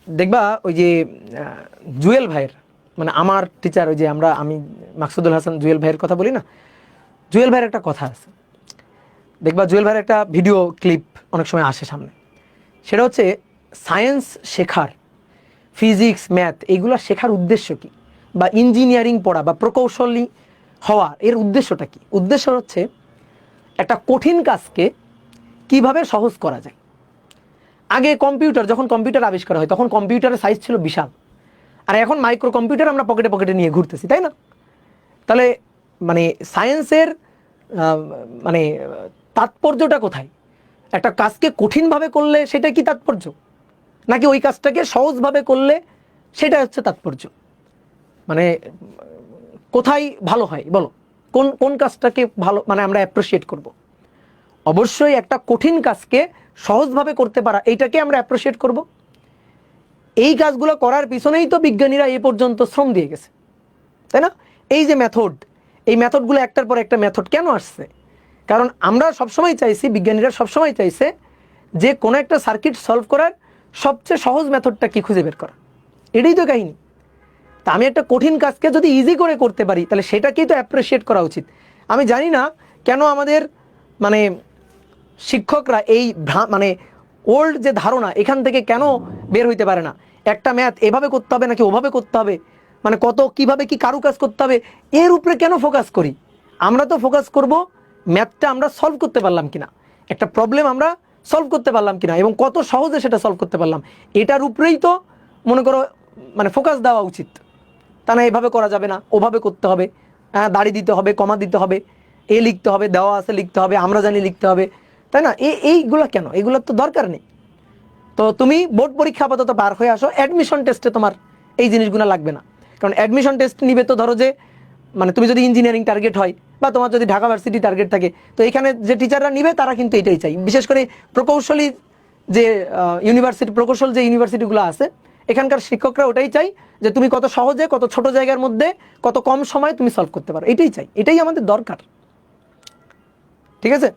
দেখবা ওই যে জুয়েল ভাইয়ের, মানে আমার টিচার, ওই যে আমি মাকসুদুল হাসান জুয়েল ভাইয়ের কথা বলি না, জুয়েল ভাইয়ের একটা কথা আছে, দেখবা জুয়েল ভাইয়ের একটা ভিডিও ক্লিপ অনেক সময় আসে সামনে। সেটা হচ্ছে সায়েন্স শেখার, ফিজিক্স ম্যাথ এইগুলো শেখার উদ্দেশ্য কি, বা ইঞ্জিনিয়ারিং পড়া বা প্রকৌশলী হওয়া এর উদ্দেশ্যটা কি? উদ্দেশ্য হচ্ছে একটা কঠিন কাজকে কিভাবে সহজ করা যায়। আগে কম্পিউটার, যখন কম্পিউটার আবিষ্কার হয় তখন কম্পিউটারের সাইজ ছিল বিশাল, আর এখন মাইক্রো কম্পিউটার আমরা পকেটে পকেটে নিয়ে ঘুরতেছি, তাই না? তাহলে মানে সায়েন্সের মানে তাৎপর্যটা কোথায়? একটা কাজকে কঠিনভাবে করলে সেটা কি তাৎপর্য, নাকি ওই কাজটাকে সহজভাবে করলে সেটা হচ্ছে তাৎপর্য? মানে কোথায় ভালো হয় বলো, কোন কোন কাজটাকে ভালো মানে আমরা অ্যাপ্রিসিয়েট করব? অবশ্যই একটা কঠিন কাজকে সহজভাবে করতে পারা, এইটাকে আমরা অ্যাপ্রিসিয়েট করব। এই কাজগুলো করার পিছনেই তো বিজ্ঞানীরা এ পর্যন্ত শ্রম দিয়ে গেছে, তাই না? এই যে মেথড, এই মেথডগুলো একটার পর একটা মেথড কেন আসছে? কারণ আমরা সবসময় চাইছি, বিজ্ঞানীরা সবসময় চাইছে যে কোনো একটা সার্কিট সলভ করার সবচেয়ে সহজ মেথডটা কি খুঁজে বের করা। এটাই তো কাহিনী। তা আমি একটা কঠিন কাজকে যদি ইজি করে করতে পারি তাহলে সেটাকেই তো অ্যাপ্রিসিয়েট করা উচিত। আমি জানি না কেন আমাদের মানে শিক্ষকরা এই মানে ওল্ড যে ধারণা এখান থেকে কেন বের হইতে পারে না, একটা ম্যাথ এভাবে করতে হবে নাকি ওভাবে করতে হবে, মানে কত কিভাবে কি কারুকাজ করতে হবে, এর উপরে কেন ফোকাস করি? আমরা তো ফোকাস করব ম্যাথটা আমরা সলভ করতে পারলাম কিনা, একটা প্রবলেম আমরা সলভ করতে পারলাম কিনা, এবং কত সহজে সেটা সলভ করতে পারলাম, এটার উপরেই তো মনে করো মানে ফোকাস দেওয়া উচিত। তা না এভাবে করা যাবে না, ওভাবে করতে হবে, হ্যাঁ দাড়ি দিতে হবে, কমা দিতে হবে, এ লিখতে হবে, দেওয়া আছে লিখতে হবে, আমরা জানি লিখতে হবে, তাই না? এইগুলো কেন? এগুলোর তো দরকার নেই। তো তুমি বোর্ড পরীক্ষা আপাতত পার হয়ে আসো, অ্যাডমিশন টেস্টে তোমার এই জিনিসগুলো লাগবে না। কারণ অ্যাডমিশন টেস্ট নিবে তো ধরো যে মানে তুমি যদি ইঞ্জিনিয়ারিং টার্গেট হয় বা তোমার যদি ঢাকা ভার্সিটি টার্গেট থাকে, তো এখানে যে টিচাররা নিবে তারা কিন্তু এটাই চাই। বিশেষ করে প্রকৌশলী যে ইউনিভার্সিটি, প্রকৌশল যে ইউনিভার্সিটিগুলো আছে এখানকার শিক্ষকরা ওটাই চাই যে তুমি কত সহজে, কত ছোট জায়গার মধ্যে, কত কম সময়ে তুমি সলভ করতে পারো, এটাই চাই, এটাই আমাদের দরকার। ঠিক আছে?